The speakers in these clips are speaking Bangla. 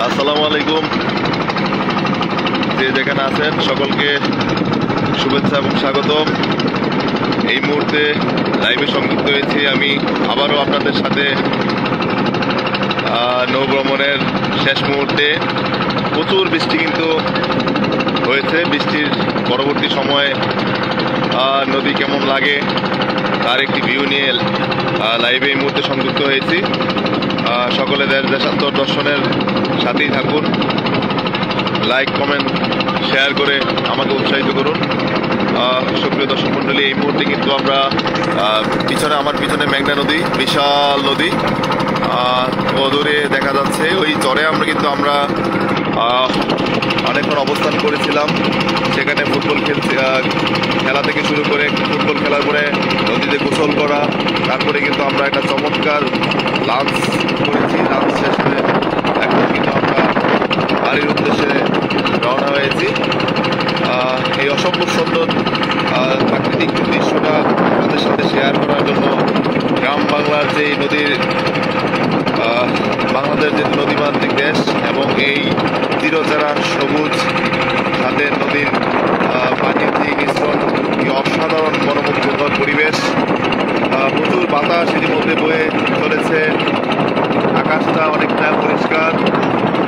আসসালামু আলাইকুম। যে যেখানে আছেন সকলকে শুভেচ্ছা এবং স্বাগতম। এই মুহূর্তে লাইভে সংযুক্ত হয়েছি আমি আবারও আপনাদের সাথে নৌভ্রমণের শেষ মুহূর্তে। প্রচুর বৃষ্টি কিন্তু হয়েছে। বৃষ্টির পরবর্তী সময়ে নদী কেমন লাগে তার একটি ভিউ নিয়ে লাইভে এই মুহূর্তে সংযুক্ত হয়েছি। সকলে দেশান্তর দর্শনের সাথেই থাকুন। লাইক কমেন্ট শেয়ার করে আমাকে উৎসাহিত করুন। সুপ্রিয় দর্শক মণ্ডলী, এই মুহূর্তে কিন্তু আমরা আমার পিছনে মেঘনা নদী, বিশাল নদী দূরে দেখা যাচ্ছে। ওই চরে আমরা অনেকক্ষণ অবস্থান করেছিলাম। সেখানে ফুটবল খেলা থেকে শুরু করে ফুটবল খেলার পরে নদীতে গোসল করা, তারপরে কিন্তু আমরা একটা চমৎকার লাঞ্চ করেছি। লাঞ্চ শেষ করে এখন কিন্তু আমরা বাড়ির উদ্দেশ্যে রওনা হয়েছি। এই অসম্ভব সুন্দর প্রাকৃতিক দৃশ্যটা আমাদের সাথে শেয়ার করার জন্য গ্রাম বাংলার যে নদীর বাংলাদেশ যে নদীমাতৃক দেশ এবং এই চিরচেরা সবুজ সাথে নদীর পানির যে মিশ্রণ, অসাধারণ মনোমুগ্ধকর পরিবেশ। প্রচুর বাতাস ইতিমধ্যে বয়ে চলেছে। আকাশটা অনেকটা পরিষ্কার।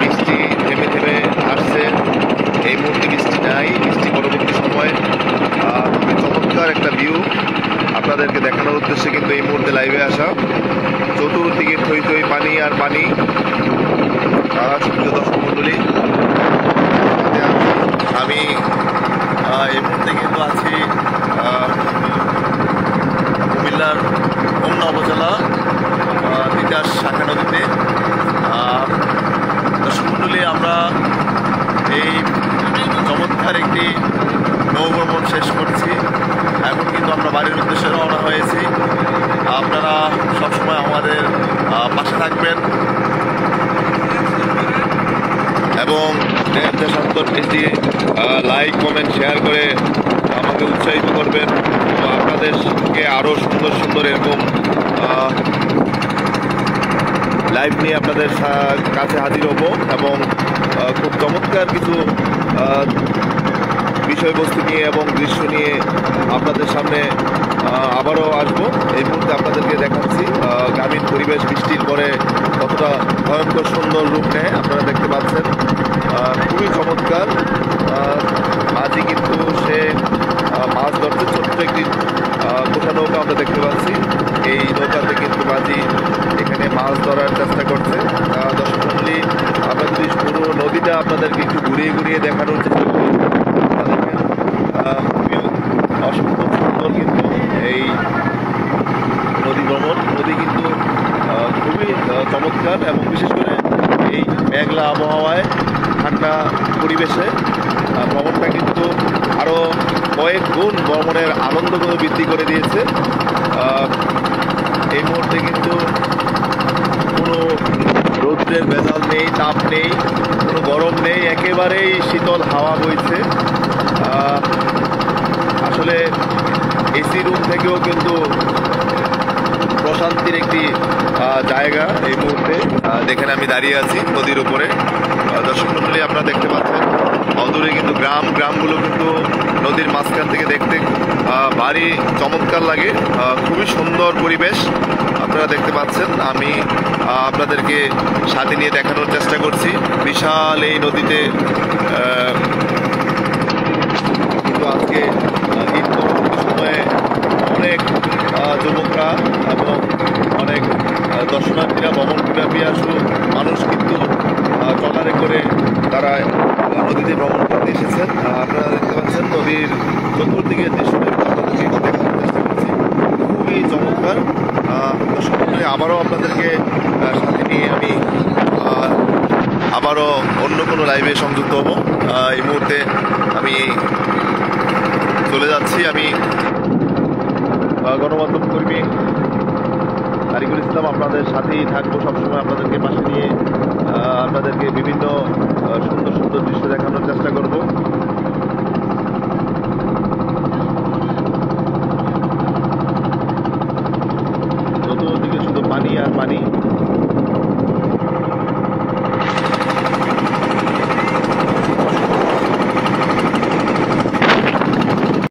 বৃষ্টি থেমে থেমে আসছে। এই মুহূর্তে বৃষ্টি নাই, বৃষ্টি পরবর্তী সময়। খুবই চমৎকার একটা ভিউ আপনাদেরকে দেখানোর উদ্দেশ্যে কিন্তু এই মুহূর্তে লাইভে আসা। চতুর্দিকে থই থই পানি আর পানি। সুপ্রিয় দর্শক মণ্ডলী, আমি এই মুহূর্তে কিন্তু আছি কুমিল্লার হোমনা উপজেলা তিতাস শাখা নদীতে। দর্শক মণ্ডলী, আমরা এই চমৎকার একটি নৌভ্রমণ শেষ করছি। এখন কিন্তু আমরা বাড়ির উদ্দেশ্যে রওনা হয়েছি। আপনারা সবসময় আমাদের পাশে থাকবেন এবং দেশান্তর পেজটি লাইক কমেন্ট শেয়ার করে আমাকে উৎসাহিত করবেন। আপনাদেরকে আরও সুন্দর সুন্দর এরকম লাইভ নিয়ে আপনাদের কাছে হাজির হব এবং খুব চমৎকার কিছু বিষয়বস্তু নিয়ে এবং দৃশ্য নিয়ে আপনাদের সামনে আবারও আসবো। এই মুহূর্তে আপনাদেরকে দেখাচ্ছি গ্রামীণ পরিবেশ বৃষ্টির পরে কতটা ভয়ঙ্কর সুন্দর রূপ নেয় আপনারা দেখতে পাচ্ছেন। খুবই চমৎকার। মাঝি কিন্তু সে মাছ ধরতে ছোট্ট একটি কোঠা নৌকা আমরা দেখতে পাচ্ছি। এই নৌকাতে কিন্তু মাঝি এখানে মাছ ধরার চেষ্টা করছে। দর্শক মণ্ডলী, আমরা যদি পুরো নদীটা আপনাদেরকে একটু ঘুরিয়ে ঘুরিয়ে দেখানোর চেষ্টা করি, অসম্ভব সুন্দর কিন্তু এই নদী ভ্রমণ। নদী কিন্তু খুবই চমৎকার এবং বিশেষ করে এই মেঘলা আবহাওয়ায় ঠান্ডা পরিবেশে ভ্রমণটা কিন্তু আরও কয়েক গুণ ভ্রমণের আনন্দগুলো বৃদ্ধি করে দিয়েছে। এই মুহূর্তে কিন্তু কোনো রৌদ্রের ভেজাল নেই, তাপ নেই, কোনো গরম নেই, একেবারেই শীতল হাওয়া বইছে। আসলে এসি রুম থেকেও কিন্তু প্রশান্তির একটি জায়গা এই মুহূর্তে যেখানে আমি দাঁড়িয়ে আছি নদীর উপরে। দর্শক মণ্ডলী, আপনারা দেখতে পাচ্ছেন অদূরে কিন্তু গ্রামগুলো কিন্তু নদীর মাঝখান থেকে দেখতে ভারী চমৎকার লাগে। খুবই সুন্দর পরিবেশ আপনারা দেখতে পাচ্ছেন। আমি আপনাদেরকে সাথে নিয়ে দেখানোর চেষ্টা করছি। বিশাল এই নদীতে কিন্তু আজকে ঈদ পরবর্তী সময়ে অনেক যুবকরা এবং অনেক দর্শনার্থীরা, ভ্রমণপ্রেমী মানুষ কিন্তু ট্রলারে করে তারা নদীতে ভ্রমণ করতে এসেছেন। আপনারা দেখতে পাচ্ছেন নদীর চতুর্দিকে দৃশ্যটা আপনাদেরকে দেখানোর চেষ্টা করছি। খুবই চমৎকার। দর্শক মণ্ডলী, আবারও আপনাদেরকে সাথে নিয়ে আমি আবারও অন্য কোনো লাইভে সংযুক্ত হব। এই মুহূর্তে আমি চলে যাচ্ছি। আমি গণমাধ্যম কর্মী তারিকুল ইসলাম, আপনাদের সাথেই থাকবো সবসময়। আপনাদেরকে পাশে নিয়ে আপনাদেরকে বিভিন্ন